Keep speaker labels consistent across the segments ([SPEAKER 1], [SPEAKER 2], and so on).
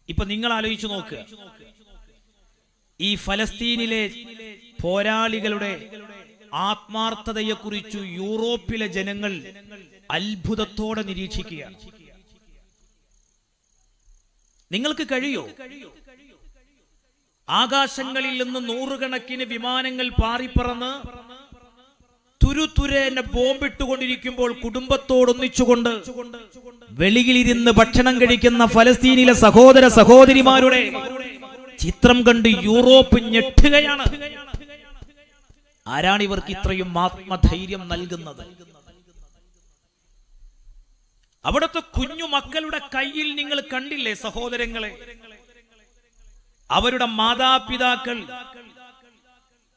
[SPEAKER 1] ഇപ്പൊ നിങ്ങൾ ആലോചിച്ചു നോക്കുക, ഈ ഫലസ്തീനിലെ പോരാളികളുടെ ആത്മാർത്ഥതയെക്കുറിച്ച് യൂറോപ്പിലെ ജനങ്ങൾ അത്ഭുതത്തോടെ നിരീക്ഷിക്കുകയാണ്. നിങ്ങൾക്ക് കഴിയോ? ആകാശങ്ങളിൽ നിന്ന് നൂറുകണക്കിന് വിമാനങ്ങൾ പാറിപ്പറന്ന് തുരുതുരേനെ ബോംബിട്ടുകൊണ്ടിരിക്കുമ്പോൾ കുടുംബത്തോടൊന്നിച്ചുകൊണ്ട് വെളിയിലിരുന്ന് ഭക്ഷണം കഴിക്കുന്ന ഫലസ്തീനിലെ സഹോദര സഹോദരിമാരുടെ ചിത്രം കണ്ട് യൂറോപ്പ് ഞെട്ടുകയാണ്. ആരാണ് ഇവർക്ക് ഇത്രയും ആത്മധൈര്യം നൽകുന്നത്? അവിടുത്തെ കുഞ്ഞു മക്കളുടെ കയ്യിൽ നിങ്ങൾ കണ്ടില്ലേ സഹോദരങ്ങളെ? അവരുടെ മാതാപിതാക്കൾ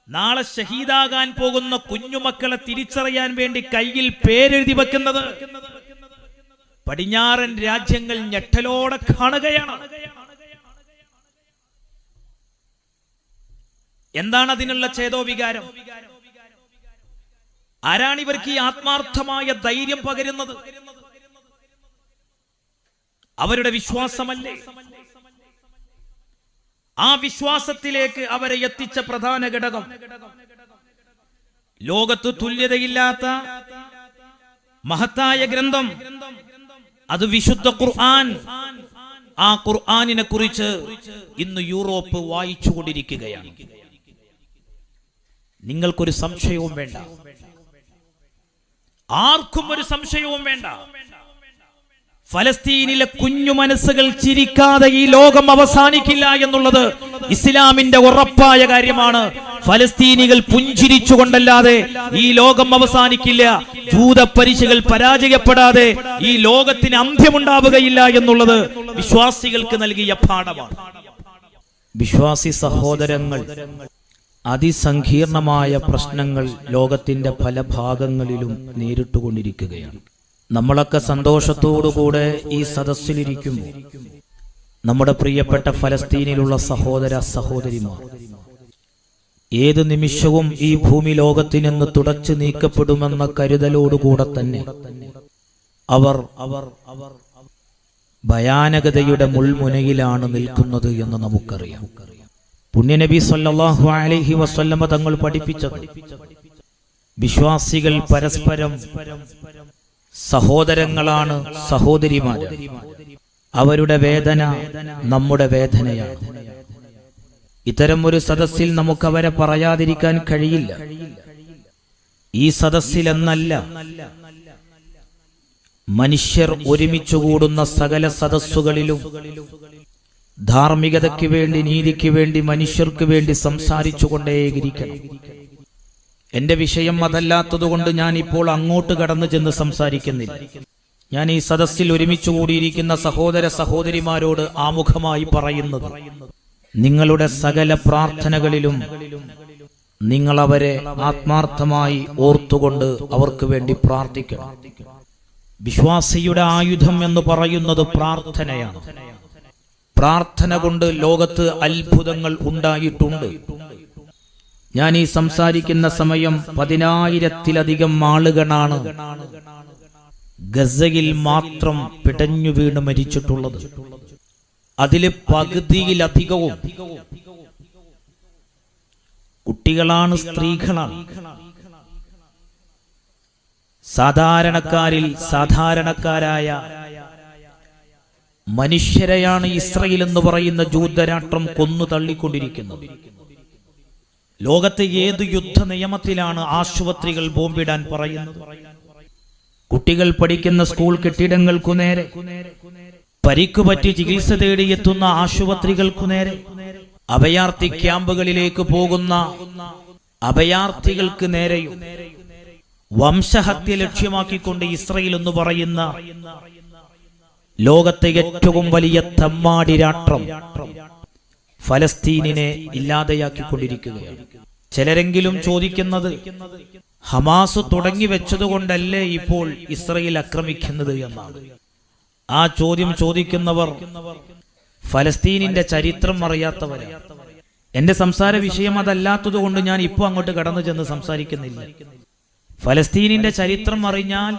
[SPEAKER 1] നാളെ ഷഹീദാകാൻ പോകുന്ന കുഞ്ഞുമക്കളെ തിരിച്ചറിയാൻ വേണ്ടി കയ്യിൽ പേരെഴുതി വെക്കുന്നത് പടിഞ്ഞാറൻ രാജ്യങ്ങൾ ഞെട്ടലോടെ കാണുകയാണ്. എന്താണ് അതിനുള്ള ചേതോവികാരം? ആരാണ് ഇവർക്ക് ഈ ആത്മാർത്ഥമായ ധൈര്യം പകരുന്നത്? അവരുടെ വിശ്വാസമല്ലേ? ആ വിശ്വാസത്തിലേക്ക് അവരെ എത്തിച്ച പ്രധാന ഘടകം ലോകത്ത് തുല്യതയില്ലാത്ത മഹത്തായ ഗ്രന്ഥം, അത് വിശുദ്ധ ഖുർആൻ. ആ ഖുർആനിനെ കുറിച്ച് ഇന്ന് യൂറോപ്പ് വായിച്ചുകൊണ്ടിരിക്കുകയാണ്. നിങ്ങൾക്കൊരു സംശയവും വേണ്ട, ആർക്കും ഒരു സംശയവും വേണ്ട. ഫലസ്തീനിലെ കുഞ്ഞു മനസ്സുകൾ ചിരിക്കാതെ ഈ ലോകം അവസാനിക്കില്ല എന്നുള്ളത് ഇസ്ലാമിന്റെ ഉറപ്പായ കാര്യമാണ്. ഫലസ്തീനികൾ പുഞ്ചിരിച്ചുകൊണ്ടല്ലാതെ ഈ ലോകം അവസാനിക്കില്ല. ജൂതപ്പരിശകൾ പരാജയപ്പെടാതെ ഈ ലോകത്തിന് അന്ത്യമുണ്ടാവുകയില്ല എന്നുള്ളത് വിശ്വാസികൾക്ക് നൽകിയ പാഠമാണ്. വിശ്വാസി സഹോദരങ്ങൾ, അതിസങ്കീർണമായ പ്രശ്നങ്ങൾ ലോകത്തിന്റെ പല ഭാഗങ്ങളിലും നേരിട്ടുകൊണ്ടിരിക്കുകയാണ്. നമ്മളൊക്കെ സന്തോഷത്തോടുകൂടെ ഈ സദസ്സിലിരിക്കുമ്പോൾ നമ്മുടെ പ്രിയപ്പെട്ട ഫലസ്തീനിലുള്ള സഹോദര സഹോദരിമാർ ഏത് നിമിഷവും ഈ ഭൂമി ലോകത്തിൽ നിന്ന് തുടച്ചു നീക്കപ്പെടുമെന്ന കരുതലോടുകൂടെ തന്നെ അവർ ഭയാനകതയുടെ മുൾമുനയിലാണ് നിൽക്കുന്നത് എന്ന് നമുക്കറിയാം. പുണ്യനബി സല്ലല്ലാഹു അലൈഹി വസല്ലമ തങ്ങൾ പഠിപ്പിച്ചത് വിശ്വാസികൾ പരസ്പരം സഹോദരങ്ങളാണ്, സഹോദരിമാര്. അവരുടെ വേദന നമ്മുടെ വേദനയാണ്. ഇത്തരം ഒരു സദസ്സിൽ നമുക്ക് അവരെ പറയാതിരിക്കാൻ കഴിയില്ല. ഈ സദസ്സിലെന്നല്ല, മനുഷ്യർ ഒരുമിച്ചു കൂടുന്ന സകല സദസ്സുകളിലും ധാർമ്മികതയ്ക്ക് വേണ്ടി, നീതിക്ക് വേണ്ടി, മനുഷ്യർക്ക് വേണ്ടി സംസാരിച്ചുകൊണ്ടേയിരിക്കണം. എന്റെ വിഷയം അതല്ലാത്തതുകൊണ്ട് ഞാൻ ഇപ്പോൾ അങ്ങോട്ട് കടന്നു ചെന്ന് സംസാരിക്കുന്നില്ല. ഞാൻ ഈ സദസ്സിൽ ഒരുമിച്ചു കൂടിയിരിക്കുന്ന സഹോദര സഹോദരിമാരോട് ആമുഖമായി പറയുന്നത്, നിങ്ങളുടെ സകല പ്രാർത്ഥനകളിലും നിങ്ങൾ അവരെ ആത്മാർത്ഥമായി ഓർത്തുകൊണ്ട് അവർക്ക് വേണ്ടി പ്രാർത്ഥിക്കണം. വിശ്വാസിയുടെ ആയുധം എന്ന് പറയുന്നത് പ്രാർത്ഥനയാണ്. പ്രാർത്ഥന കൊണ്ട് ലോകത്ത് അത്ഭുതങ്ങൾ ഉണ്ടായിട്ടുണ്ട്. ഞാൻ ഈ സംസാരിക്കുന്ന സമയം 10,000-ത്തിലധികം ആളുകളാണ് ഗസയിൽ മാത്രം പിടഞ്ഞു വീണ് മരിച്ചിട്ടുള്ളത്. അതില് പകുതിയിലധികവും കുട്ടികളാണ്, സ്ത്രീകളാണ്. സാധാരണക്കാരിൽ സാധാരണക്കാരായ മനുഷ്യരെയാണ് ഇസ്രയേൽ എന്ന് പറയുന്ന ജൂതരാഷ്ട്രം കൊന്നു തള്ളിക്കൊണ്ടിരിക്കുന്നത്. ലോകത്തെ ഏത് യുദ്ധ നിയമത്തിലാണ് ആശുപത്രികൾ ബോംബിടാൻ പറയുന്നത്? കുട്ടികൾ പഠിക്കുന്ന സ്കൂൾ കെട്ടിടങ്ങൾക്കു നേരെ, പരിക്കുപറ്റി ചികിത്സ തേടിയെത്തുന്ന ആശുപത്രികൾക്കു നേരെ, അഭയാർത്ഥി ക്യാമ്പുകളിലേക്ക് പോകുന്ന അഭയാർത്ഥികൾക്ക് നേരെയും വംശഹത്യ ലക്ഷ്യമാക്കിക്കൊണ്ട് ഇസ്രയേൽ എന്ന് പറയുന്ന ലോകത്തെ ഏറ്റവും വലിയ തമ്മാടി രാഷ്ട്രം ഫലസ്തീനിനെ ഇല്ലാതെയാക്കിക്കൊണ്ടിരിക്കുകയാണ്. ചിലരെങ്കിലും ചോദിക്കുന്നത്, ഹമാസ് തുടങ്ങി വെച്ചതുകൊണ്ടല്ലേ ഇപ്പോൾ ഇസ്രയേൽ ആക്രമിക്കുന്നത് എന്നാണ്. ആ ചോദ്യം ചോദിക്കുന്നവർ ഫലസ്തീനിന്റെ ചരിത്രം അറിയാത്തവരാണ്. എന്റെ സംസാര വിഷയം അതല്ലാത്തതുകൊണ്ട് ഞാൻ ഇപ്പോൾ അങ്ങോട്ട് കടന്നു ചെന്ന് സംസാരിക്കുന്നില്ല. ഫലസ്തീനിന്റെ ചരിത്രം അറിഞ്ഞാൽ,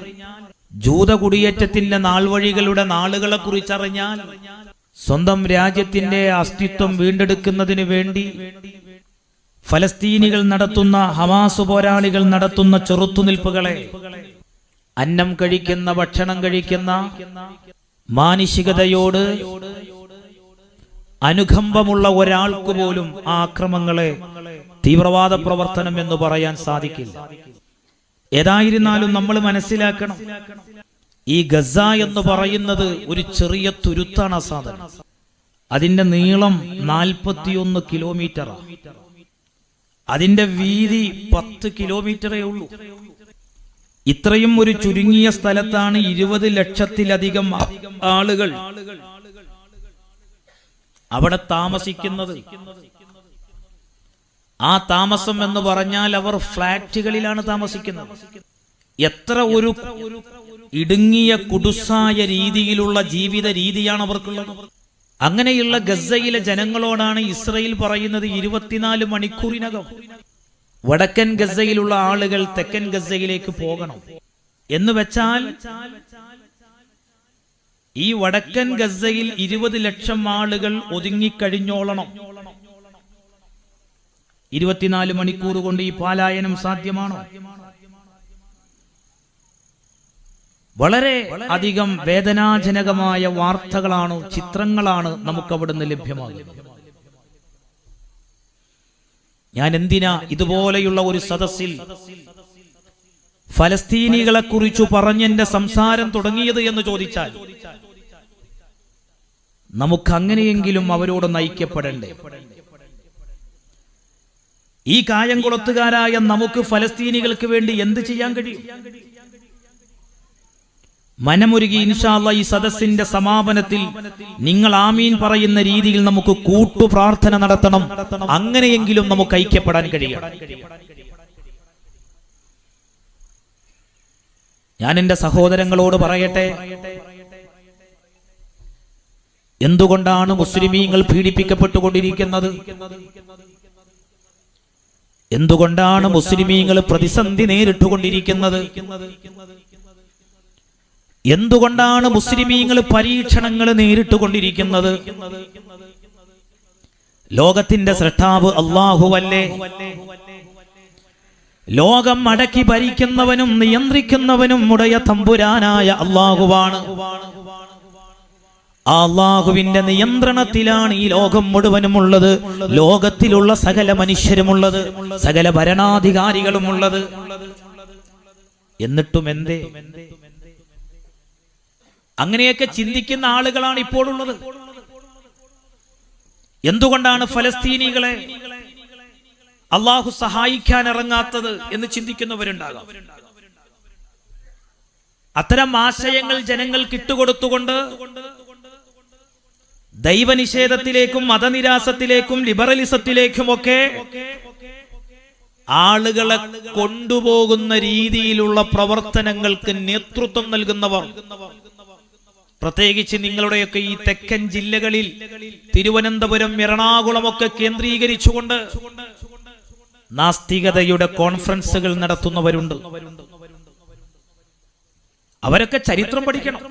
[SPEAKER 1] ജൂത കുടിയേറ്റത്തിന്റെ നാൾവഴികളുടെ നാളുകളെ കുറിച്ചറിഞ്ഞാൽ, സ്വന്തം രാജ്യത്തിന്റെ അസ്തിത്വം വീണ്ടെടുക്കുന്നതിന് വേണ്ടി ഫലസ്തീനികൾ നടത്തുന്ന, ഹമാസ് പോരാളികൾ നടത്തുന്ന ചെറുത്തുനിൽപ്പുകളെ, അന്നം കഴിക്കുന്ന, ഭക്ഷണം കഴിക്കുന്ന, മാനുഷികതയോട് അനുകമ്പമുള്ള ഒരാൾക്ക് പോലും ആ ആക്രമങ്ങളെ തീവ്രവാദ പ്രവർത്തനം എന്ന് പറയാൻ സാധിക്കില്ല. ഏതായിരുന്നാലും നമ്മൾ മനസ്സിലാക്കണം, ഈ ഗസ എന്ന് പറയുന്നത് ഒരു ചെറിയ തുരുത്താണ്. ആ സാധനം, അതിന്റെ നീളം 41 കിലോമീറ്ററാണ്. അതിന്റെ വീതി 10 കിലോമീറ്ററേ ഉള്ളൂ. ഇത്രയും ഒരു ചുരുങ്ങിയ സ്ഥലത്താണ് 20 ലക്ഷത്തിലധികം ആളുകൾ അവിടെ താമസിക്കുന്നത്. ആ താമസം എന്ന് പറഞ്ഞാൽ അവർ ഫ്ലാറ്റുകളിലാണ് താമസിക്കുന്നത്. എത്ര ഒരു ഇടുങ്ങിയ കുടുസായ രീതിയിലുള്ള ജീവിത രീതിയാണ് അവർക്കുള്ളത്. അങ്ങനെയുള്ള ഗസയിലെ ജനങ്ങളോടാണ് ഇസ്രയേൽ പറയുന്നത് 24 മണിക്കൂറിനകം വടക്കൻ ഗസയിലുള്ള ആളുകൾ തെക്കൻ ഗസയിലേക്ക് പോകണം എന്ന് വെച്ചാൽ ഈ വടക്കൻ ഗസയിൽ 20 ലക്ഷം ആളുകൾ ഒതുങ്ങിക്കഴിഞ്ഞോളണം. 24 മണിക്കൂർ കൊണ്ട് ഈ പലായനം സാധ്യമാണോ? വളരെ അധികം വേദനാജനകമായ വാർത്തകളാണ്, ചിത്രങ്ങളാണ് നമുക്ക് അവിടുന്ന് ലഭ്യമാകുന്നത്. ഞാൻ എന്തിനാ ഇതുപോലെയുള്ള ഒരു സദസ്സിൽ ഫലസ്തീനികളെ കുറിച്ചു പറഞ്ഞെന്റെ സംസാരം തുടങ്ങിയത് എന്ന് ചോദിച്ചാൽ, നമുക്ക് അങ്ങനെയെങ്കിലും അവരോട് നയിക്കപ്പെടണ്ടേ? ഈ കായംകുളത്തുകാരായ നമുക്ക് ഫലസ്തീനികൾക്ക് വേണ്ടി എന്ത് ചെയ്യാൻ കഴിയും? മനമുരുകി ഇൻഷാ അല്ലാഹ് ഈ സദസ്സിന്റെ സമാപനത്തിൽ നിങ്ങൾ ആമീൻ പറയുന്ന രീതിയിൽ നമുക്ക് കൂട്ടു പ്രാർത്ഥന നടത്തണം. അങ്ങനെയെങ്കിലും നമുക്ക് ഐക്യപ്പെടാൻ കഴിയണം. ഞാൻ എന്റെ സഹോദരങ്ങളോട് പറയട്ടെ, എന്തുകൊണ്ടാണ് മുസ്ലിമീങ്ങൾ പീഡിപ്പിക്കപ്പെട്ടുകൊണ്ടിരിക്കുന്നത്? എന്തുകൊണ്ടാണ് മുസ്ലിമീങ്ങൾ പ്രതിസന്ധി നേരിട്ടുകൊണ്ടിരിക്കുന്നത്? എന്തുകൊണ്ടാണ് മുസ്ലിമീങ്ങൾ പരീക്ഷണങ്ങൾ നേരിട്ടുകൊണ്ടിരിക്കുന്നത്? ലോകത്തിന്റെ സൃഷ്ടാവ് അല്ലാഹുവല്ലേ? ലോകം അടക്കി ഭരിക്കുന്നവനും നിയന്ത്രിക്കുന്നവനും ഉടയ തമ്പുരാനായ അല്ലാഹുവാണ്. ആ അല്ലാഹുവിന്റെ നിയന്ത്രണത്തിലാണ് ഈ ലോകം മുഴുവനും ഉള്ളത്. ലോകത്തിലുള്ള സകല മനുഷ്യരുമുള്ളത്, സകല ഭരണാധികാരികളും ഉള്ളത്. എന്നിട്ടും എന്തേ? അങ്ങനെയൊക്കെ ചിന്തിക്കുന്ന ആളുകളാണ് ഇപ്പോഴുള്ളത്. എന്തുകൊണ്ടാണ് ഫലസ്തീനികളെ അള്ളാഹു സഹായിക്കാൻ ഇറങ്ങാത്തത് എന്ന് ചിന്തിക്കുന്നവരുണ്ടാകാം. അത്തരം ആശയങ്ങൾ ജനങ്ങൾക്ക് ഇട്ടുകൊടുത്തുകൊണ്ട് ദൈവനിഷേധത്തിലേക്കും മതനിരാസത്തിലേക്കും ലിബറലിസത്തിലേക്കുമൊക്കെ ആളുകളെ കൊണ്ടുപോകുന്ന രീതിയിലുള്ള പ്രവർത്തനങ്ങൾക്ക് നേതൃത്വം നൽകുന്നവർ, പ്രത്യേകിച്ച് നിങ്ങളുടെയൊക്കെ ഈ തെക്കൻ ജില്ലകളിൽ തിരുവനന്തപുരം, എറണാകുളമൊക്കെ കേന്ദ്രീകരിച്ചുകൊണ്ട് നാസ്തികതയുടെ കോൺഫറൻസുകൾ നടത്തുന്നവരുണ്ട്. അവരൊക്കെ ചരിത്രം പഠിക്കണം.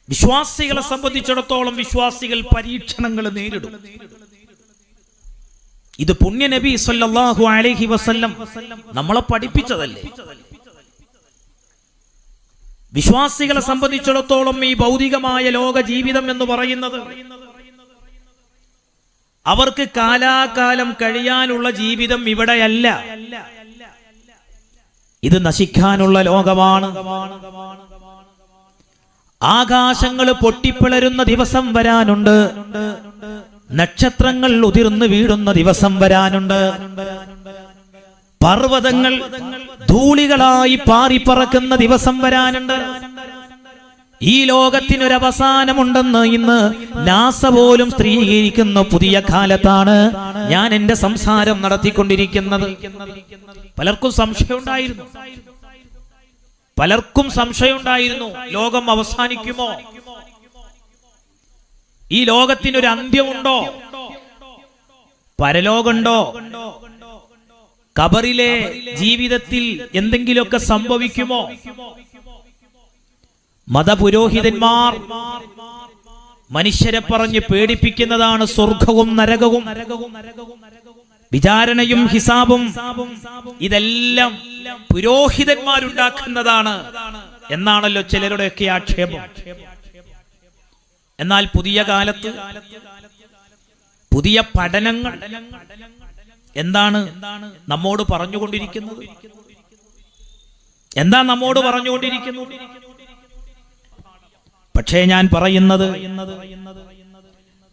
[SPEAKER 1] വിശ്വാസികളെ സംബന്ധിച്ചിടത്തോളം വിശ്വാസികൾ പരീക്ഷണങ്ങൾ നേരിടും. ഇത് പുണ്യ നബി സല്ലല്ലാഹു അലൈഹി വസല്ലം നമ്മളെ പഠിപ്പിച്ചതല്ലേ? വിശ്വാസികളെ സംബന്ധിച്ചിടത്തോളം ഈ ഭൗതികമായ ലോക ജീവിതം എന്ന് പറയുന്നത് അവർക്ക് കാലാകാലം കഴിയാനുള്ള ജീവിതം ഇവിടെയല്ല. ഇത് നശിക്കാനുള്ള ലോകമാണ്. ആകാശങ്ങൾ പൊട്ടിപ്പിളരുന്ന ദിവസം വരാനുണ്ട്. നക്ഷത്രങ്ങൾ ഉതിർന്നു വീഴുന്ന ദിവസം വരാനുണ്ട്. പർവ്വതങ്ങൾ ധൂളികളായി പാറിപ്പറക്കുന്ന ദിവസം വരാനുണ്ട്. ഈ ലോകത്തിനൊരവസാനമുണ്ടെന്ന് ഇന്ന് നാസ പോലും സ്ഥിരീകരിക്കുന്ന പുതിയ കാലത്താണ് ഞാൻ എന്റെ സംസാരം നടത്തിക്കൊണ്ടിരിക്കുന്നത്. പലർക്കും സംശയമുണ്ടായിരുന്നു, ലോകം അവസാനിക്കുമോ? ഈ ലോകത്തിനൊരു അന്ത്യമുണ്ടോ? പരലോകമുണ്ടോ? ഖബറിലെ ജീവിതത്തിൽ എന്തെങ്കിലുമൊക്കെ സംഭവിക്കുമോ? മതപുരോഹിതന്മാർ മനുഷ്യരെ പറഞ്ഞ് പേടിപ്പിക്കുന്നതാണ് സ്വർഗവും നരകവും. വിചാരണയും ഹിസാബും ഇതെല്ലാം പുരോഹിതന്മാരുണ്ടാക്കുന്നതാണ് എന്നാണല്ലോ ചിലരുടെയൊക്കെ ആക്ഷേപം. എന്നാൽ പുതിയ കാലത്ത് പുതിയ പഠനങ്ങൾ എന്താണ് നമ്മോട് പറഞ്ഞുകൊണ്ടിരിക്കുന്നത്? എന്താ നമ്മോട് പറഞ്ഞുകൊണ്ടിരിക്കുന്നത്? പക്ഷേ ഞാൻ പറയുന്നത്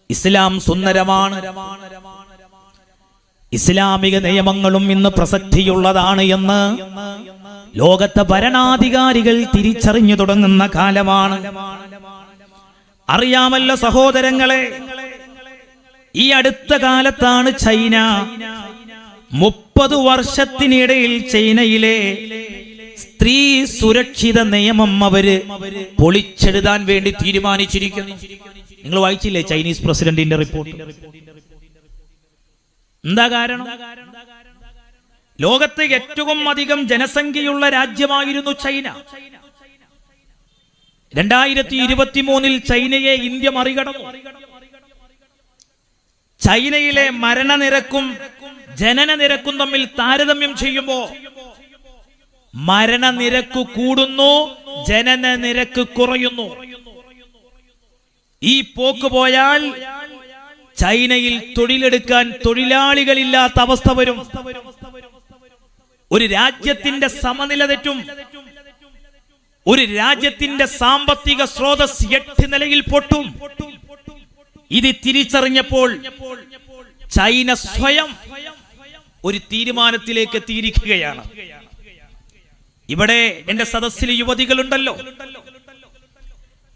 [SPEAKER 1] ഇസ്ലാം സുന്ദരമാണ്, ഇസ്ലാമിക നിയമങ്ങളും ഇന്ന് പ്രസക്തിയുള്ളതാണ് എന്ന് ലോകത്തെ ഭരണാധികാരികൾ തിരിച്ചറിഞ്ഞു തുടങ്ങുന്ന കാലമാണ്. അറിയാമല്ലോ സഹോദരങ്ങളെ, ഈ അടുത്ത കാലത്താണ് ചൈന 30 വർഷത്തിനിടയിൽ ചൈനയിലെ സ്ത്രീ സുരക്ഷിത നിയമം അവര് പൊളിച്ചെഴുതാൻ വേണ്ടി തീരുമാനിച്ചിരിക്കുന്നു. നിങ്ങൾ വായിച്ചില്ലേ ചൈനീസ് പ്രസിഡന്റിന്റെ റിപ്പോർട്ട്? എന്താ കാരണം? ലോകത്ത് ഏറ്റവും അധികം ജനസംഖ്യയുള്ള രാജ്യമായിരുന്നു ചൈന. 2023 ചൈനയെ ഇന്ത്യ മറികടന്നു. ചൈനയിലെ മരണനിരക്കും ജനനനിരക്കും തമ്മിൽ താരതമ്യം ചെയ്യുമ്പോൾ മരണനിരക്ക് കൂടുന്നു, ജനനനിരക്ക് കുറയുന്നു. ഈ പോക്ക് പോയാൽ ചൈനയിൽ തൊഴിലെടുക്കാൻ തൊഴിലാളികളില്ലാത്ത അവസ്ഥ വരും. ഒരു രാജ്യത്തിന്റെ സമനില തെറ്റും. ഒരു രാജ്യത്തിന്റെ സാമ്പത്തിക സ്രോതസ് 8 നിലയിൽ പൊട്ടും. ഇത് തിരിച്ചറിഞ്ഞപ്പോൾ ചൈന സ്വയം ഒരു തീരുമാനത്തിലേക്ക് എത്തിയിരിക്കുകയാണ്. ഇവിടെ എന്റെ സദസ്സിൽ യുവതികളുണ്ടല്ലോ,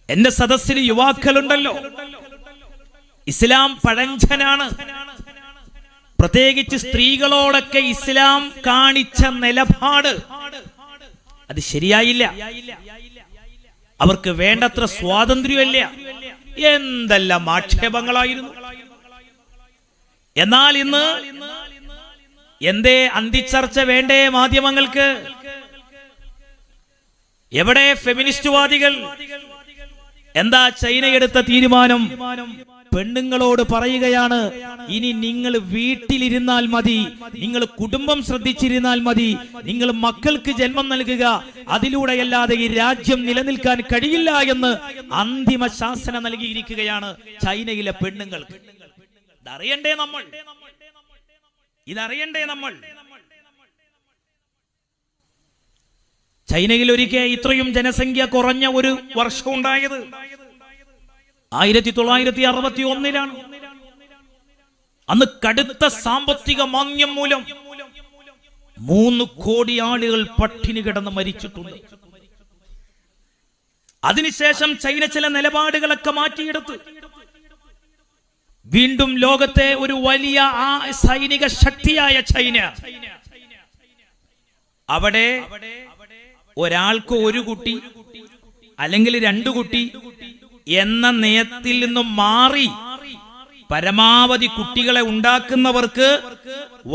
[SPEAKER 1] എന്റെ സദസ്സിൽ യുവാക്കളുണ്ടല്ലോ. ഇസ്ലാം പഴഞ്ചനാണ്. പ്രത്യേകിച്ച് സ്ത്രീകളോടൊക്കെ ഇസ്ലാം കാണിച്ച നിലപാട് അത് ശരിയായില്ല. അവർക്ക് വേണ്ടത്ര സ്വാതന്ത്ര്യമല്ല. എന്തെല്ലാം ആക്ഷേപങ്ങളായിരുന്നു. എന്നാൽ ഇന്ന് എന്തേ അന്തിച്ചർച്ച വേണ്ടേ മാധ്യമങ്ങൾക്ക്? എവിടെ ഫെമിനിസ്റ്റുവാദികൾ? എന്താ ചൈന എടുത്ത തീരുമാനം? പെണ്ണുങ്ങളോട് പറയുകയാണ്, ഇനി നിങ്ങൾ വീട്ടിലിരുന്നാൽ മതി, നിങ്ങൾ കുടുംബം ശ്രദ്ധിച്ചിരുന്നാൽ മതി, നിങ്ങൾ മക്കൾക്ക് ജന്മം നൽകുക, അതിലൂടെയല്ലാതെ ഈ രാജ്യം നിലനിൽക്കാൻ കഴിയില്ല എന്ന് അന്തിമ ശാസന നൽകിയിരിക്കുകയാണ് ചൈനയിലെ പെണ്ണുങ്ങൾക്ക്. ഇതറിയണ്ടേ നമ്മൾ? ഇതറിയണ്ടേ നമ്മൾ? ചൈനയിൽ ഒരിക്കൽ ഇത്രയും ജനസംഖ്യ കുറഞ്ഞ ഒരു വർഷം ഉണ്ടായത് 1961-ലാണ്. അന്ന് കടുത്ത സാമ്പത്തിക മാന്ദ്യം മൂലം 3 കോടി ആളുകൾ പട്ടിണി കിടന്ന് മരിച്ചിട്ടുണ്ട്. അതിനുശേഷം ചൈന ചില നിലപാടുകളൊക്കെ മാറ്റിയെടുത്ത് വീണ്ടും ലോകത്തെ ഒരു വലിയ സൈനിക ശക്തിയായ ചൈന, അവിടെ ഒരാൾക്ക് 1 കുട്ടി അല്ലെങ്കിൽ 2 കുട്ടി എന്ന നയത്തിൽ നിന്നും മാറി പരമാവധി കുട്ടികളെ ഉണ്ടാക്കുന്നവർക്ക്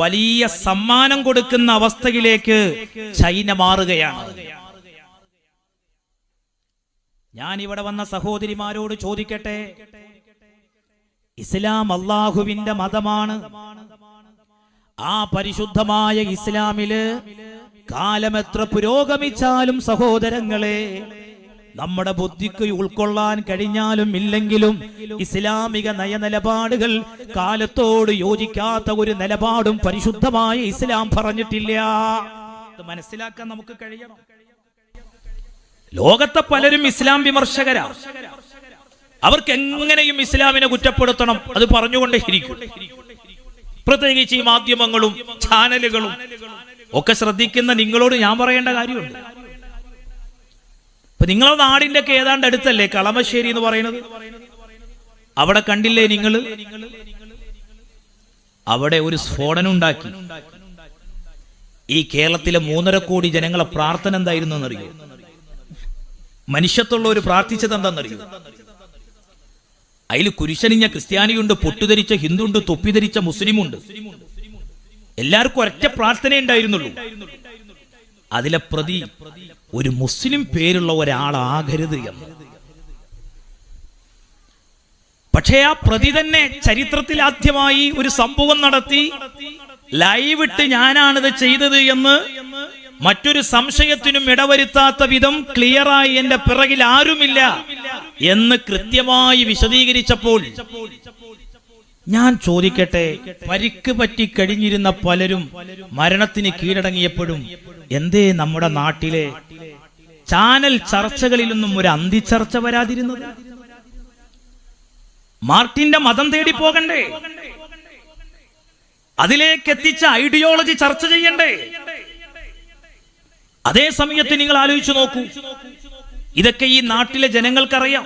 [SPEAKER 1] വലിയ സമ്മാനം കൊടുക്കുന്ന അവസ്ഥയിലേക്ക് ചൈന മാറുകയാണ്. ഞാൻ ഇവിടെ വന്ന സഹോദരിമാരോട് ചോദിക്കട്ടെ, ഇസ്ലാം അല്ലാഹുവിന്റെ മതമാണ്. ആ പരിശുദ്ധമായ ഇസ്ലാമില് കാലമെത്ര പുരോഗമിച്ചാലും സഹോദരങ്ങളെ, നമ്മുടെ ബുദ്ധിക്ക് ഉൾക്കൊള്ളാൻ കഴിഞ്ഞാലും ഇല്ലെങ്കിലും ഇസ്ലാമിക നയനിലപാടുകൾ കാലത്തോട് യോജിക്കാത്ത ഒരു നിലപാടും പരിശുദ്ധമായ ഇസ്ലാം പറഞ്ഞിട്ടില്ല. ഇത് മനസ്സിലാക്കാൻ നമുക്ക് കഴിയണം. ലോകത്തെ പലരും ഇസ്ലാം വിമർശകരാ. അവർക്ക് എങ്ങനെയും ഇസ്ലാമിനെ കുറ്റപ്പെടുത്തണം, അത് പറഞ്ഞുകൊണ്ടേയിരിക്കും. പ്രത്യേകിച്ച് ഈ മാധ്യമങ്ങളും ചാനലുകളും ഒക്കെ ശ്രദ്ധിക്കുന്ന നിങ്ങളോട് ഞാൻ പറയേണ്ട കാര്യമുണ്ട്. ഇപ്പൊ നിങ്ങളുടെ നാടിന്റെ ഒക്കെ ഏതാണ്ട് അടുത്തല്ലേ കളമശ്ശേരി എന്ന് പറയുന്നത്? അവിടെ കണ്ടില്ലേ നിങ്ങൾ? അവിടെ ഒരു സ്ഫോടനം ഉണ്ടാക്കി. ഈ കേരളത്തിലെ 3.5 കോടി ജനങ്ങളെ പ്രാർത്ഥന എന്തായിരുന്നു എന്നറിയോ? മനുഷ്യത്തുള്ളവർ പ്രാർത്ഥിച്ചത് എന്താണെന്നറിയോ? അതിൽ കുരിശനിഞ്ഞ ക്രിസ്ത്യാനിയുണ്ട്, പൊട്ടുധരിച്ച ഹിന്ദുണ്ട്, തൊപ്പിധരിച്ച മുസ്ലിമുണ്ട്. എല്ലാവർക്കും ഒരൊറ്റ പ്രാർത്ഥന ഉണ്ടായിരുന്നുള്ളൂ. അതിലെ പ്രതി ഒരു മുസ്ലിം പേരുള്ള ഒരാളാകരുത് എന്ന്. പക്ഷേ ആ പ്രതി തന്നെ ചരിത്രത്തിൽ ആദ്യമായി ഒരു സംഭവം നടത്തി ലൈവ് ഇട്ട് ഞാനാണിത് ചെയ്തത് എന്ന് മറ്റൊരു സംശയത്തിനും ഇടവരുത്താത്ത വിധം ക്ലിയറായി എന്റെ പിറകിൽ ആരുമില്ല എന്ന് കൃത്യമായി വിശദീകരിച്ചപ്പോൾ ഞാൻ ചോദിക്കട്ടെ, പരിക്ക് പറ്റി കഴിഞ്ഞിരുന്ന പലരും മരണത്തിന് കീഴടങ്ങിയപ്പോഴും എന്തേ നമ്മുടെ നാട്ടിലെ ചാനൽ ചർച്ചകളിലൊന്നും ഒരു അന്തിച്ചർച്ച വരാതിരുന്നത്? മാർട്ടിന്റെ മതം തേടി പോകണ്ടേ? അതിലേക്ക് എത്തിച്ച ഐഡിയോളജി ചർച്ച ചെയ്യണ്ടേ? അതേ സമയത്ത് നിങ്ങൾ ആലോചിച്ചു നോക്കൂ, ഇതൊക്കെ ഈ നാട്ടിലെ ജനങ്ങൾക്കറിയാം.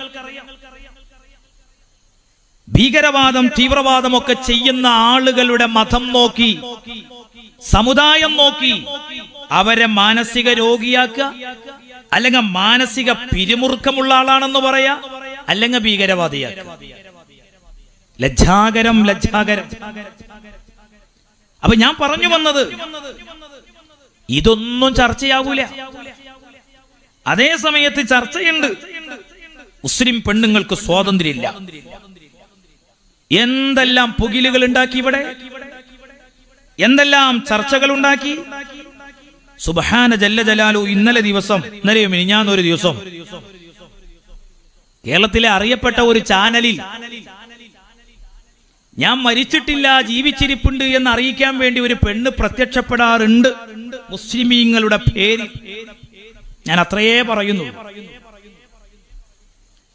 [SPEAKER 1] ഭീകരവാദം, തീവ്രവാദം ഒക്കെ ചെയ്യുന്ന ആളുകളുടെ മതം നോക്കി, സമുദായം നോക്കി അവരെ മാനസിക രോഗിയാക്കുക, അല്ലെങ്കിൽ മാനസിക പിരിമുറുക്കമുള്ള ആളാണെന്ന് പറയാ, അല്ലെങ്കിൽ ഭീകരവാദിയാക്കുക. ലജ്ജാകരം, ലജ്ജാകരം. അപ്പൊ ഞാൻ പറഞ്ഞു വന്നത്, ഇതൊന്നും ചർച്ചയാകൂല. അതേ സമയത്ത് ചർച്ചയുണ്ട്. മുസ്ലിം പെണ്ണുങ്ങൾക്ക് സ്വാതന്ത്ര്യമില്ല. എന്തെല്ലാം പുകിലുകൾ ഉണ്ടാക്കി ഇവിടെ, എന്തെല്ലാം ചർച്ചകൾ ഉണ്ടാക്കി. സുബ്ഹാന ജല്ല ജലാലു. ഇന്നലെയോ മിനിഞ്ഞാന്നൊരു ദിവസം കേരളത്തിലെ അറിയപ്പെട്ട ഒരു ചാനലിൽ ഞാൻ മരിച്ചിട്ടില്ല, ജീവിച്ചിരിപ്പുണ്ട് എന്ന് അറിയിക്കാൻ വേണ്ടി ഒരു പെണ്ണ് പ്രത്യക്ഷപ്പെടാറുണ്ട് മുസ്ലിമീങ്ങളുടെ പേരിൽ. ഞാൻ അത്രയേ പറയുന്നു.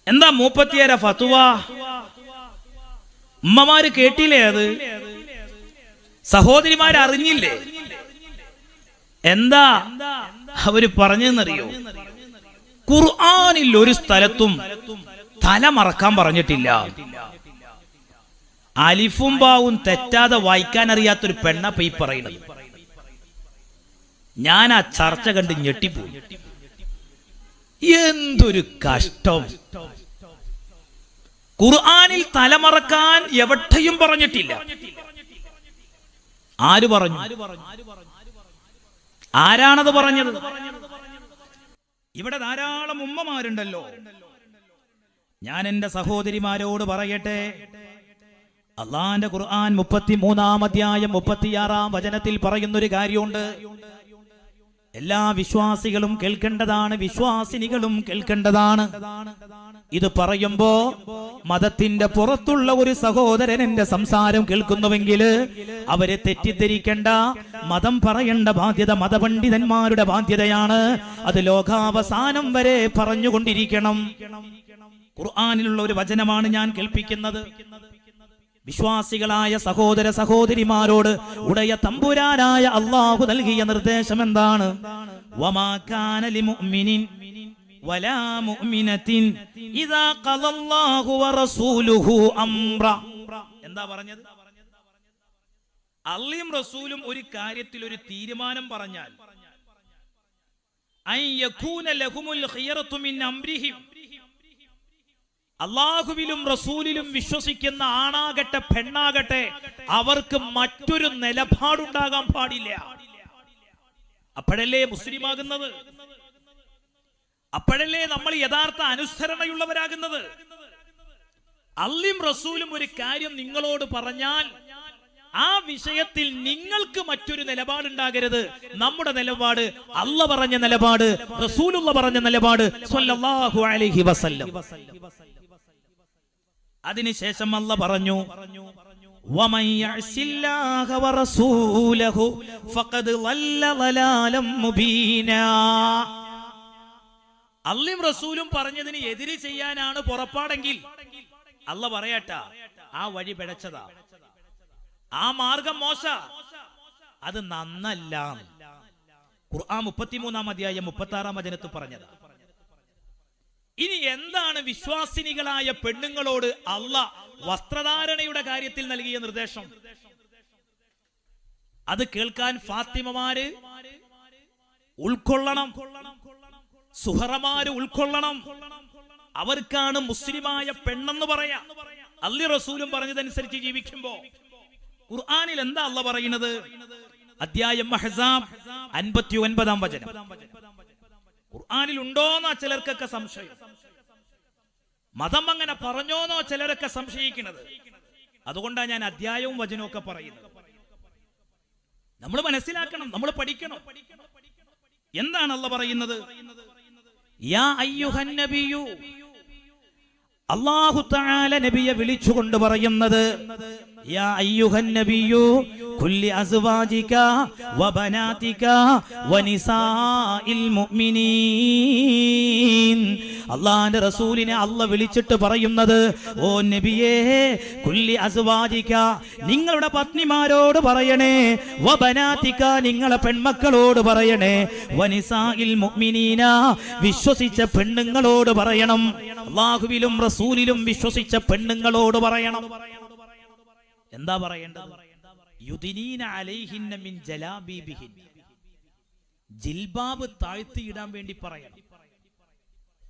[SPEAKER 1] എന്താ മൂപ്പത്തിയേര ഫത്വ? ഉമ്മമാര് കേട്ടില്ലേ? അത് സഹോദരിമാര് അറിഞ്ഞില്ലേ? എന്താ അവര് പറഞ്ഞെന്നറിയോ? ഖുർആനിൽ ഒരു സ്ഥലത്തും തല മറക്കാൻ പറഞ്ഞിട്ടില്ല. അലിഫും ബാവും തെറ്റാതെ വായിക്കാൻ അറിയാത്തൊരു പെണ്ണപ്പ ഈ പറയുന്നത്. ഞാൻ ആ ചർച്ച കണ്ട് ഞെട്ടിപ്പോയി. എന്തൊരു കഷ്ടം! ഖുർആനിൽ തലമറക്കാൻ എവിടെയും പറഞ്ഞിട്ടില്ല. ആര് പറഞ്ഞു? ആരാണത് പറഞ്ഞത്? ഇവിടെ ധാരാളം ഉമ്മമാരുണ്ടല്ലോ. ഞാൻ എന്റെ സഹോദരിമാരോട് പറയട്ടെ, അള്ളാന്റെ ഖുർആൻ 33-ാം അധ്യായം 36-ാം വചനത്തിൽ പറയുന്നൊരു കാര്യമുണ്ട്. എല്ലാ വിശ്വാസികളും കേൾക്കേണ്ടതാണ്, വിശ്വാസിനികളും കേൾക്കേണ്ടതാണ്. ഇത് പറയുമ്പോ മതത്തിന്റെ പുറത്തുള്ള ഒരു സഹോദരൻ എന്റെ സംസാരം കേൾക്കുന്നുവെങ്കിൽ അവരെ തെറ്റിദ്ധരിക്കേണ്ട. മതം പറയേണ്ട ബാധ്യത മതപണ്ഡിതന്മാരുടെ ബാധ്യതയാണ്. അത് ലോകാവസാനം വരെ പറഞ്ഞുകൊണ്ടിരിക്കണം. ഖുർആനിലുള്ള ഒരു വചനമാണ് ഞാൻ കേൾപ്പിക്കുന്നത്. വിശ്വാസികളായ സഹോദര സഹോദരിമാരോട് ഉടയ തമ്പുരാനായ അല്ലാഹു നൽകിയ നിർദ്ദേശം എന്താണ്? വമാ കാന ലിമുഅ്മിനിൻ വലാ മുഅ്മിനത്തിൻ ഇദാ ഖലല്ലാഹു വറസൂലുഹു അംറ. എന്താ പറഞ്ഞത്? അല്ലാഹും റസൂലും ഒരു കാര്യത്തിൽ ഒരു തീരുമാനം പറഞ്ഞാൽ അൻ യകൂന ലഹുമുൽ ഖിയറതു മിൻ അംരിഹിം, അള്ളാഹുവിലും റസൂലിലും വിശ്വസിക്കുന്ന ആണാകട്ടെ പെണ്ണാകട്ടെ അവർക്ക് മറ്റൊരു നിലപാടുണ്ടാകാൻ പാടില്ല. അപ്പോഴല്ലേ മുസ്ലിമാകുന്നത്, അപ്പോഴല്ലേ നമ്മൾ യഥാർത്ഥ അനുസരണയുള്ളവരാകുന്നത്. അള്ളാഹും റസൂലും ഒരു കാര്യം നിങ്ങളോട് പറഞ്ഞാൽ ആ വിഷയത്തിൽ നിങ്ങൾക്ക് മറ്റൊരു നിലപാടുണ്ടാകരുത്. നമ്മുടെ നിലപാട് അള്ളാഹ് പറഞ്ഞ നിലപാട്, റസൂലുള്ള പറഞ്ഞ നിലപാട് സ്വല്ലല്ലാഹു അലൈഹി വസല്ലം. അതിനുശേഷം അല്ലാഹ് പറഞ്ഞു, വമൻ യഅസില്ലാഹ വറസൂലഹു ഫഖദ് ളല്ല ളലാലം മുബീനാ. അല്ലാഹും റസൂലും പറഞ്ഞതിന് എതിര് ചെയ്യാനാണ് പുറപ്പാടെങ്കിൽ അല്ലാഹ് പറയട്ടെ, ആ വഴി പിഴച്ചതാ, ആ മാർഗം മോശ, അത് നന്നല്ല. ഖുർആൻ 33-ാം അധ്യായം 36-ാം വചനത്തിൽ പറഞ്ഞത്. ഇനി എന്താണ് വിശ്വാസിനികളായ പെണ്ണുങ്ങളോട് അല്ലാഹ് വസ്ത്രധാരണയുടെ കാര്യത്തിൽ നൽകിയ നിർദ്ദേശം? അത് കേൾക്കാൻ ഫാത്തിമമാര് ഉൾക്കൊള്ളണം, സുഹറമാര് ഉൾക്കൊള്ളണം. അവർക്കാണ് മുസ്ലിമായ പെണ്ണെന്ന് പറയാം. അല്ലാഹും റസൂലും പറഞ്ഞതനുസരിച്ച് ജീവിക്കുമ്പോ ഖുർആനിൽ എന്താ അല്ലാഹ് പറയുന്നത്? അധ്യായം അഹ്സാബ് 59-ാം വചനം. ഖുർആനിൽ ഉണ്ടോന്നാ ചിലർക്കൊക്കെ സംശയം. മതം അങ്ങനെ പറഞ്ഞോന്നോ ചിലരൊക്കെ സംശയിക്കുന്നത്. അതുകൊണ്ടാണ് ഞാൻ അധ്യായവും വചനവും ഒക്കെ പറയുന്നത്. നമ്മൾ മനസ്സിലാക്കണം, നമ്മൾ പഠിക്കണം. എന്താണ് അല്ലാഹ് പറയുന്നത്? യാ അയ്യുഹൻ നബിയു, അല്ലാഹു തആല നബിയെ വിളിച്ചുകൊണ്ട് പറയുന്നത്, യാ അയ്യുഹൻ നബിയു കുല്ലി അസ്വാജിക വബനാതിക വനിസാഇൽ മുഅ്മിനീൻ. അല്ലാഹുവിന്റെ റസൂലിനെ അല്ലാഹ് വിളിച്ചിട്ട് പറയുന്നത്, ഓ നബിയേ, കുല്ലി അസ്വാജിക, നിങ്ങളുടെ പത്നിമാരോട് പറയണേ, വബനാതിക, നിങ്ങളെ പെൺമക്കളോട് പറയണേ, വനിസാഇൽ മുഅ്മിനീന, വിശ്വസിച്ച പെണ്ണുങ്ങളോട് പറയണം. അല്ലാഹുവിലും റസൂലിലും വിശ്വസിച്ച പെണ്ണുങ്ങളോട് പറയണം. എന്താ പറയേണ്ടത്? യുദിനീന അലൈഹിന്ന മിൻ ജലാബീബിഹിൻ, ജിൽബാബ് താഴ്ത്തിയിടാൻ വേണ്ടി പറയണം.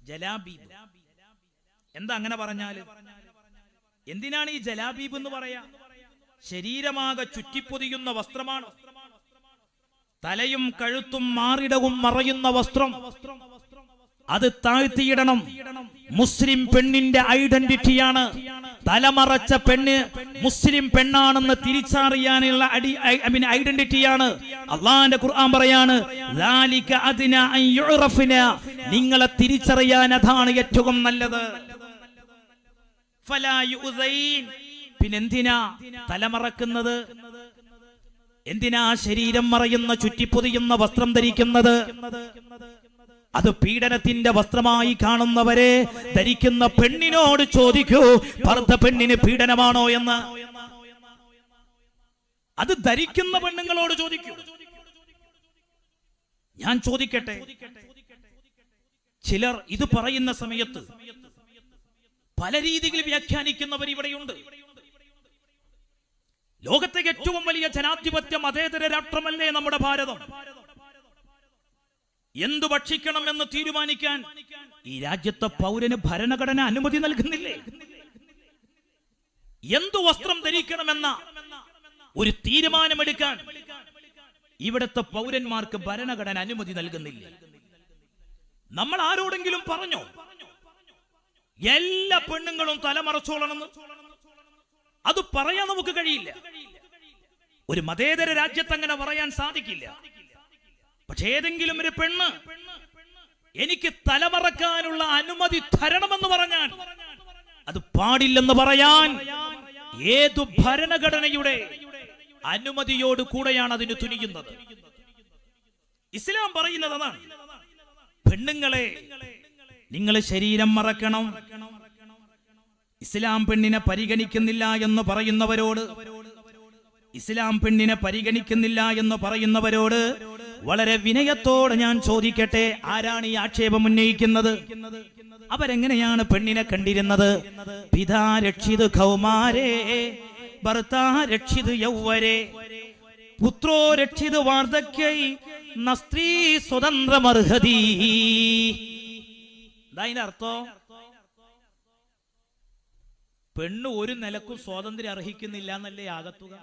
[SPEAKER 1] ജലാബീബ് എന്താ അങ്ങനെ പറഞ്ഞാല്? എന്തിനാണ് ഈ ജലാബീബ് എന്ന് പറയാ? ശരീരമാകെ ചുറ്റിപ്പൊതിയുന്ന വസ്ത്രമാണ്. തലയും കഴുത്തും മാറിടവും മറയുന്ന വസ്ത്രം, അത് താഴ്ത്തിയിടണം. മുസ്ലിം പെണ്ണിന്റെ ഐഡന്റിറ്റിയാണ്. തലമറച്ച പെണ്ണ് മുസ്ലിം പെണ്ണാണെന്ന് തിരിച്ചറിയാനുള്ള ഐഡന്റിറ്റിയാണ്. അള്ളാന്റെ ഖുർആൻ പറയാണ്, നിങ്ങളെ തിരിച്ചറിയാൻ അതാണ് ഏറ്റവും നല്ലത്. പിന്നെന്തിനാ തലമറക്കുന്നത്? എന്തിനാ ശരീരം മറയുന്ന ചുറ്റിപ്പൊതിയുന്ന വസ്ത്രം ധരിക്കുന്നത്? അത് പീഡനത്തിന്റെ വസ്ത്രമായി കാണുന്നവരെ ധരിക്കുന്ന പെണ്ണിനോട് ചോദിക്കൂ, ഭർത്ത പെണ്ണിന് പീഡനമാണോ എന്ന്. അത് ധരിക്കുന്ന പെണ്ണുങ്ങളോട് ചോദിക്കൂ. ഞാൻ ചോദിക്കട്ടെ, ചിലർ ഇത് പറയുന്ന സമയത്ത് പല രീതിയിൽ വ്യാഖ്യാനിക്കുന്നവർ ഇവിടെയുണ്ട്. ലോകത്തെ ഏറ്റവും വലിയ ജനാധിപത്യ മതേതര രാഷ്ട്രമല്ലേ നമ്മുടെ ഭാരതം? എന്തു ഭക്ഷിക്കണം എന്ന് തീരുമാനിക്കാൻ ഈ രാജ്യത്തെ പൗരന് ഭരണഘടന അനുമതി നൽകുന്നില്ലേ? എന്തു വസ്ത്രം ധരിക്കണമെന്ന ഒരു തീരുമാനമെടുക്കാൻ ഇവിടുത്തെ പൗരന്മാർക്ക് ഭരണഘടന അനുമതി നൽകുന്നില്ല. നമ്മൾ ആരോടെങ്കിലും പറഞ്ഞോ എല്ലാ പെണ്ണുങ്ങളും തലമറച്ചോളണമെന്ന്? അത് പറയാൻ നമുക്ക് കഴിയില്ല. ഒരു മതേതര രാജ്യത്ത് അങ്ങനെ പറയാൻ സാധിക്കില്ല. പക്ഷെ ഏതെങ്കിലും ഒരു പെണ്ണ് എനിക്ക് തലമറക്കാനുള്ള അനുമതി തരണമെന്ന് പറഞ്ഞാൽ അത് പാടില്ലെന്ന് പറയാൻ ഏതു ഭരണഘടനയുടെ അനുമതിയോട് കൂടെയാണ് അതിന് തുനിയുന്നത്? ഇസ്ലാം പറയുന്നത് അതാണ്. പെണ്ണുങ്ങളെ, നിങ്ങൾ ശരീരം മറക്കണം. ഇസ്ലാം പെണ്ണിനെ പരിഗണിക്കുന്നില്ല എന്ന് പറയുന്നവരോട്, ഇസ്ലാം പെണ്ണിനെ പരിഗണിക്കുന്നില്ല എന്ന് പറയുന്നവരോട് വളരെ വിനയത്തോടെ ഞാൻ ചോദിക്കട്ടെ, ആരാണ് ഈ ആക്ഷേപം ഉന്നയിക്കുന്നത്? അവരെങ്ങനെയാണ് പെണ്ണിനെ കണ്ടിരുന്നത്? പിതാ രക്ഷിത് കൗമാരേ ഭർത്താ രക്ഷിത് യൗവരേ പുത്രോ രക്ഷിത് വാർദ്ധക്യൈ നസ്ത്രീ സ്വതന്ത്രമർഹതി. അതിന്റെ അർത്ഥം പെണ്ണ് ഒരു നിലക്കും സ്വാതന്ത്ര്യം അർഹിക്കുന്നില്ല എന്നല്ലേ ആകത്തുക?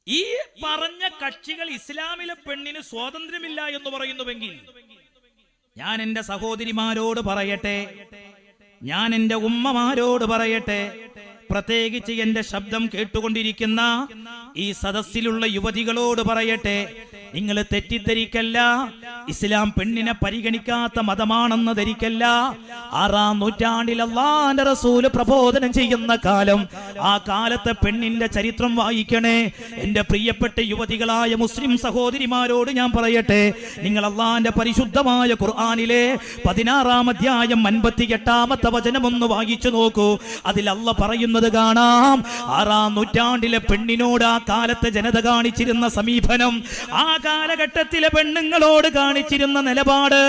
[SPEAKER 1] ഈ പറഞ്ഞ കക്ഷികൾ ഇസ്ലാമിലെ പെണ്ണിന് സ്വാതന്ത്ര്യമില്ല എന്ന് പറയുന്നുവെങ്കിൽ ഞാൻ എന്റെ സഹോദരിമാരോട് പറയട്ടെ, ഞാൻ എന്റെ ഉമ്മമാരോട് പറയട്ടെ, പ്രത്യേകിച്ച് എന്റെ ശബ്ദം കേട്ടുകൊണ്ടിരിക്കുന്ന ഈ സദസ്സിലുള്ള യുവതികളോട് പറയട്ടെ, നിങ്ങൾ തെറ്റിദ്ധരിക്കല്ല. ഇസ്ലാം പെണ്ണിനെ പരിഗണിക്കാത്ത മതമാണെന്ന് ധരിക്കല്ല. 6-ാം നൂറ്റാണ്ടിൽ അല്ലാഹുവിന്റെ റസൂല് പ്രബോധനം ചെയ്യുന്ന കാലം, ആ കാലത്തെ പെണ്ണിന്റെ ചരിത്രം വായിക്കണേ. എന്റെ പ്രിയപ്പെട്ട യുവതികളായ മുസ്ലിം സഹോദരിമാരോട് ഞാൻ പറയട്ടെ, നിങ്ങൾ അല്ലാഹുവിന്റെ പരിശുദ്ധമായ ഖുർആനിലെ 16-ാം അധ്യായം 58-ാമത്തെ വചനം ഒന്ന് വായിച്ചു നോക്കൂ. അതിൽ അല്ലാഹ് പറയുന്നത് കാണാം, 6-ാം നൂറ്റാണ്ടിലെ പെണ്ണിനോട് ആ കാലത്തെ ജനത കാണിച്ചിരുന്ന സമീപനം, ആ കാലഘട്ടത്തിലെ പെണ്ണുങ്ങളോട് കാണിച്ചിരുന്ന നിലപാട്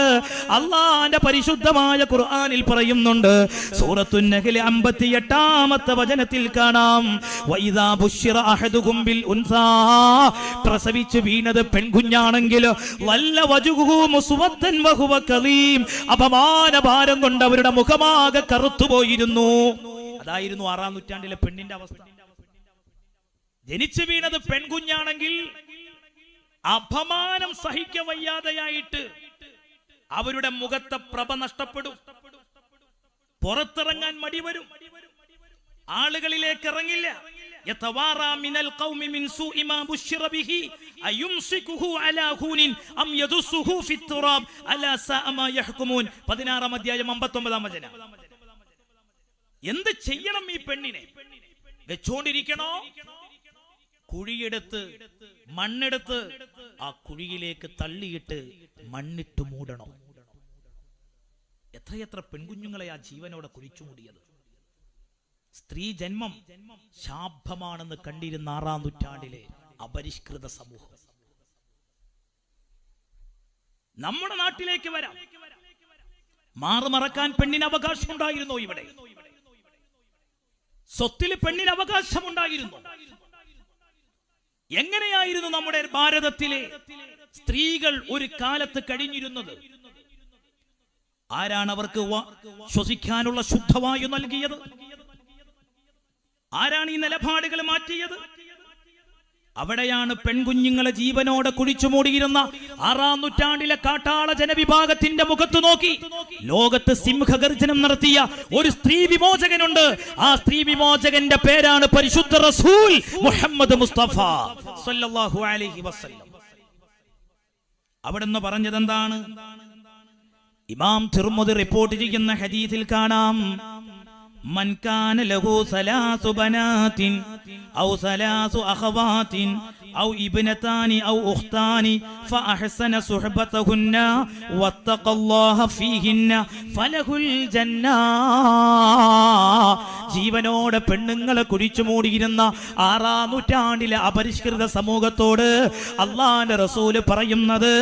[SPEAKER 1] അല്ലാഹുവിന്റെ പരിശുദ്ധമായ ഖുർആനിൽ പറയുന്നുണ്ട്. സൂറത്തുൻ നഹ്ൽ 58-ാമത്തെ വചനത്തിൽ കാണാം, വഇദാ ബുശ്ശിറ അഹദുകും ബിൽ ഉൻസാ, പ്രസവിച്ചു വീണത് പെൺകുഞ്ഞാണെങ്കിൽ വല്ല വജുഹു മുസ്വദ്ദൻ വഹുവ കലീം, അപമാനഭാരം കൊണ്ട് അവരുടെ മുഖമാകെ കറുത്തുപോയിരുന്നു. അതായിരുന്നു 6-ാം നൂറ്റാണ്ടിലെ പെണ്ണിന്റെ അവസ്ഥ. ജനിച്ചു വീണത് പെൺകുഞ്ഞാണെങ്കിൽ അപമാനം സഹിക്ക വയ്യാതെയായിട്ട് അവരുടെ മുഖത്തെ പ്രഭ നഷ്ടപ്പെടും. പുറത്തിറങ്ങാൻ മടി വരും, ആളുകളിലേക്ക് ഇറങ്ങില്ല. യതവാറാ മിനൽ ഖൗമി മിൻ സൂഇ മാ ബുശ്ശിറ ബിഹി അയുംസികുഹു അലാ ഹൂനിൻ അം യദുസ്സുഹു ഫിത്തുറാബ് അലാ സാഅ മാ യഹ്കുമൂൻ. 16-ാം അധ്യായം 59-ാം വചനം. എന്ത് ചെയ്യണം ഈ പെണ്ണിനെ? വെച്ചോണ്ടിരിക്കണോ? കുഴിയെടുത്ത് മണ്ണെടുത്ത് ആ കുഴിയിലേക്ക് തള്ളിയിട്ട് മണ്ണിട്ട് മൂടണം. എത്രയെത്ര പെൺകുഞ്ഞുങ്ങളെ ആ ജീവനോടെ കുഴിച്ചു മൂടിയത്. സ്ത്രീ ജന്മം ശാപമാണെന്ന് കണ്ടിരുന്ന 6-ാം നൂറ്റാണ്ടിലെ അപരിഷ്കൃത സമൂഹം. നമ്മുടെ നാട്ടിലേക്ക് വരാം. മാറുമറക്കാൻ പെണ്ണിന് അവകാശമുണ്ടായിരുന്നോ? ഇവിടെ സ്വത്തിൽ പെണ്ണിന് അവകാശമുണ്ടായിരുന്നു. എങ്ങനെയായിരുന്നു നമ്മുടെ ഭാരതത്തിലെ സ്ത്രീകൾ ഒരു കാലത്ത് കഴിഞ്ഞിരുന്നത്? ആരാണ് അവർക്ക് ശ്വസിക്കാനുള്ള ശുദ്ധവായു നൽകിയത്? ആരാണ് ഈ നിലപാടുകൾ മാറ്റിയത്? അവിടെയാണ് പെൺകുഞ്ഞുങ്ങളെ ജീവനോടെ കുഴിച്ചു മൂടിയിരുന്ന 6-ാം നൂറ്റാണ്ടിലെ കാട്ടാള ജനവിഭാഗത്തിന്റെ മുഖത്ത് നോക്കി ലോകത്ത് സിംഹഗർജനം നടത്തിയ ഒരു സ്ത്രീ വിമോചകനുണ്ട്. ആ സ്ത്രീ വിമോചകന്റെ പേരാണ് പരിശുദ്ധ റസൂൽ മുഹമ്മദ് മുസ്തഫ സല്ലല്ലാഹു അലൈഹി വസല്ലം. അവിടുന്ന് പറഞ്ഞത് എന്താണ്? ഇമാം തിർമുദി റിപ്പോർട്ട് ചെയ്യുന്ന ഹദീസിൽ കാണാം, മൻ കാന ലഹു സലാസു ബനാതിൻ ഔ സലാസു അഖവാതിൻ ഔ ഇബ്നതാനി ഔ ഉഖ്താനി ഫഅഹ്സന സുഹ്ബതഹുന്ന വത്തഖല്ലാഹ ഫീഹിന്ന ഫലഹുൽ ജന്ന. ജീവനോടെ പെണ്ണുങ്ങളെ കുഴിച്ചു മൂടിയിരുന്ന 6-ാം നൂറ്റാണ്ടിലെ അപരിഷ്കൃത സമൂഹത്തോട് അല്ലാഹുവിന്റെ റസൂല് പറയുന്നത്,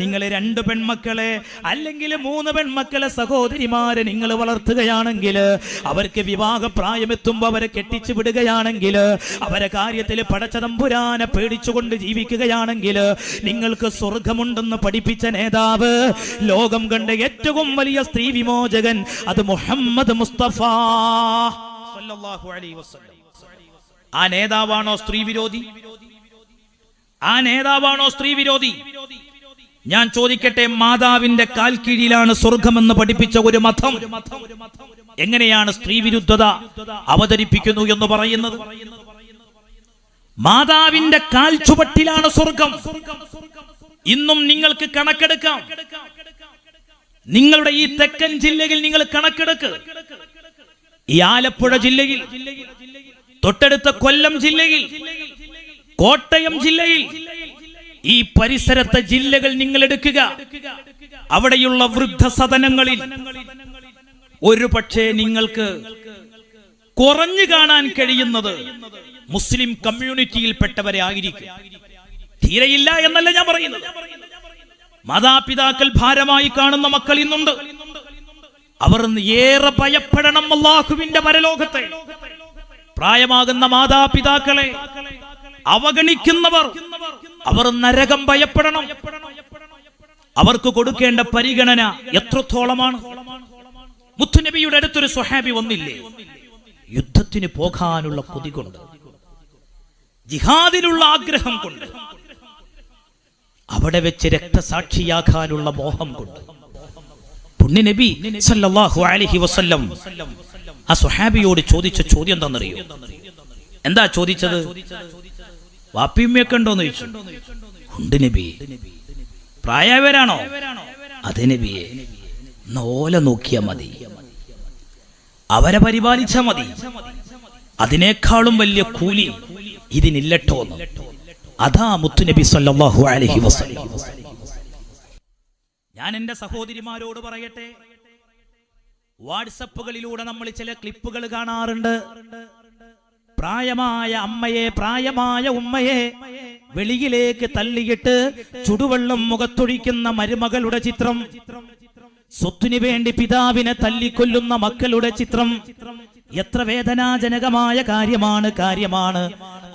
[SPEAKER 1] നിങ്ങൾ 2 പെൺമക്കളെ അല്ലെങ്കിൽ 3 പെൺമക്കളെ സഹോദരിമാരെ നിങ്ങൾ വളർത്തുകയാണെങ്കിൽ, അവർക്ക് വിവാഹപ്രായമെത്തുമ്പോൾ അവരെ കെട്ടിച്ചു വിടുകയാണെങ്കിൽ, അവരെ കാര്യത്തിൽ പടച്ചതമ്പുരാനെ പേടിച്ചുകൊണ്ട് ജീവിക്കുകയാണെങ്കിൽ നിങ്ങൾക്ക് സ്വർഗമുണ്ടെന്ന് പഠിപ്പിച്ച നേതാവ്, ലോകം കണ്ട ഏറ്റവും വലിയ സ്ത്രീ വിമോചകൻ, അത് മുഹമ്മദ് മുസ്തഫ സല്ലല്ലാഹു അലൈഹി വസല്ലം. ആ നേതാവാണോ സ്ത്രീ വിരോധി? ആ നേതാവാണോ സ്ത്രീ വിരോധി? ഞാൻ ചോദിക്കട്ടെ, മാതാവിന്റെ കാൽ കീഴിലാണ് സ്വർഗമെന്ന് പഠിപ്പിച്ച ഒരു മതം എങ്ങനെയാണ് സ്ത്രീ വിരുദ്ധത അവതരിപ്പിക്കുന്നു എന്ന് പറയുന്നത്? മാതാവിന്റെ കാൽ ചുവട്ടിലാണ് സ്വർഗം. ഇന്നും നിങ്ങൾക്ക് കണക്കെടുക്കാം. നിങ്ങളുടെ ഈ തെക്കൻ ജില്ലയിൽ നിങ്ങൾ കണക്കെടുക്ക്. ഈ ആലപ്പുഴ ജില്ലയിൽ, തൊട്ടടുത്ത കൊല്ലം ജില്ലയിൽ, കോട്ടയം ജില്ലയിൽ, ഈ പരിസരത്തെ ജില്ലകൾ നിങ്ങൾ എടുക്കുക. അവിടെയുള്ള വൃദ്ധസദനങ്ങളിൽ ഒരു പക്ഷേ നിങ്ങൾക്ക് കുറഞ്ഞു കാണാൻ കഴിയുന്നത് മുസ്ലിം കമ്മ്യൂണിറ്റിയിൽപ്പെട്ടവരെ ആയിരിക്കും. തീരെയില്ല എന്നല്ല ഞാൻ പറയുന്നത്. മാതാപിതാക്കൾ ഭാരമായി കാണുന്ന മക്കൾ ഇന്നുണ്ട്. അവർ ഏറെ ഭയപ്പെടണം അല്ലാഹുവിന്റെ പരലോകത്തെ. പ്രായമാകുന്ന മാതാപിതാക്കളെ അവഗണിക്കുന്നവർ, അവർ നരകം ഭയപ്പെടണം. അവർക്ക് കൊടുക്കേണ്ട പരിഗണന എത്രത്തോളമാണ്? മുത്തുനബിയുടെ അടുത്തൊരു സ്വഹാബി വന്നില്ലേ, യുദ്ധത്തിന് പോകാനുള്ള കൊതി കൊണ്ട്, ജിഹാദിനുള്ള ആഗ്രഹം കൊണ്ട്, അവിടെ വെച്ച് രക്തസാക്ഷിയാകാനുള്ള മോഹം കൊണ്ട്. പുണ്യനബി സല്ലല്ലാഹു അലൈഹി വസല്ലം ആ സ്വഹാബിയോട് ചോദിച്ച ചോദ്യം എന്താണെന്നറിയോ? എന്താ ചോദിച്ചത്? വാപ്പിയമ്മയൊക്കെ ഉണ്ടോന്ന് ചോദിച്ചു. ഉണ്ട് നബി. പ്രായവരാണോ? അതെ നബിയെ. ഓല നോക്കിയാ മതി, അവരെ പരിപാലിച്ചാ മതി, അതിനേക്കാളും വലിയ കൂലി ഇതിനില്ലട്ടോ. അതാ മുത്തുനബി സല്ലല്ലാഹു അലൈഹി വസല്ലം. ഞാൻ എന്റെ സഹോദരിമാരോട് പറയട്ടെ, വാട്സപ്പുകളിലൂടെ നമ്മൾ ചില ക്ലിപ്പുകൾ കാണാറുണ്ട്. പ്രായമായ അമ്മയെ, പ്രായമായ ഉമ്മയെ വെളിയിലേക്ക് തള്ളിയിട്ട് ചുടുവെള്ളം മുഖത്തൊഴിക്കുന്ന മരുമകളുടെ ചിത്രം, സ്വത്തിനു വേണ്ടി പിതാവിനെ തല്ലിക്കൊല്ലുന്ന മക്കളുടെ ചിത്രം. എത്ര വേദനാജനകമായ കാര്യമാണ്.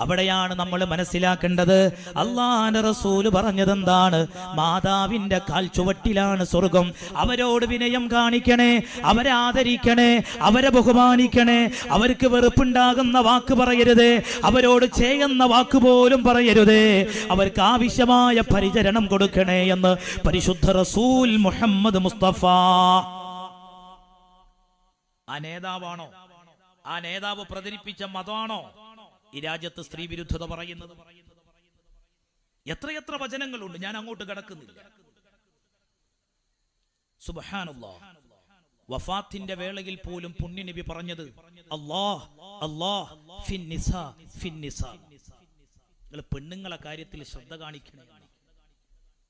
[SPEAKER 1] അവിടെയാണ് നമ്മൾ മനസ്സിലാക്കേണ്ടത്. അല്ലാഹുവിന്റെ റസൂല് പറഞ്ഞതെന്താണ്? മാതാവിന്റെ കാൽ ചുവട്ടിലാണ് സ്വർഗം. അവരോട് വിനയം കാണിക്കണേ, അവരെ ആദരിക്കണേ, അവരെ ബഹുമാനിക്കണേ. അവർക്ക് വെറുപ്പുണ്ടാകുന്ന വാക്ക് പറയരുതേ, അവരോട് ചെയ്യുന്ന വാക്ക് പോലും പറയരുതേ. അവർക്ക് ആവശ്യമായ പരിചരണം കൊടുക്കണേ എന്ന് പരിശുദ്ധ റസൂൽ മുഹമ്മദ് മുസ്തഫ. ആ നേതാവാണോ, ആ നേതാവ് പ്രചരിപ്പിച്ച മതമാണോ ഈ രാജ്യത്ത് സ്ത്രീ വിരുദ്ധത പറയുന്നത്? എത്രയെത്ര വചനങ്ങളുണ്ട്, ഞാൻ അങ്ങോട്ട് കടക്കുന്നില്ല. സുബ്ഹാനല്ലാഹ്, വഫാത്തിന്റെ വേളയിൽ പോലും പുണ്യനബി പറഞ്ഞത് അല്ലാഹ് അല്ലാഹ് ഫിന്നിസാ ഫിന്നിസാ. നിങ്ങൾ പെണ്ണുങ്ങളെ കാര്യത്തിൽ ശ്രദ്ധ കാണിക്കണേ.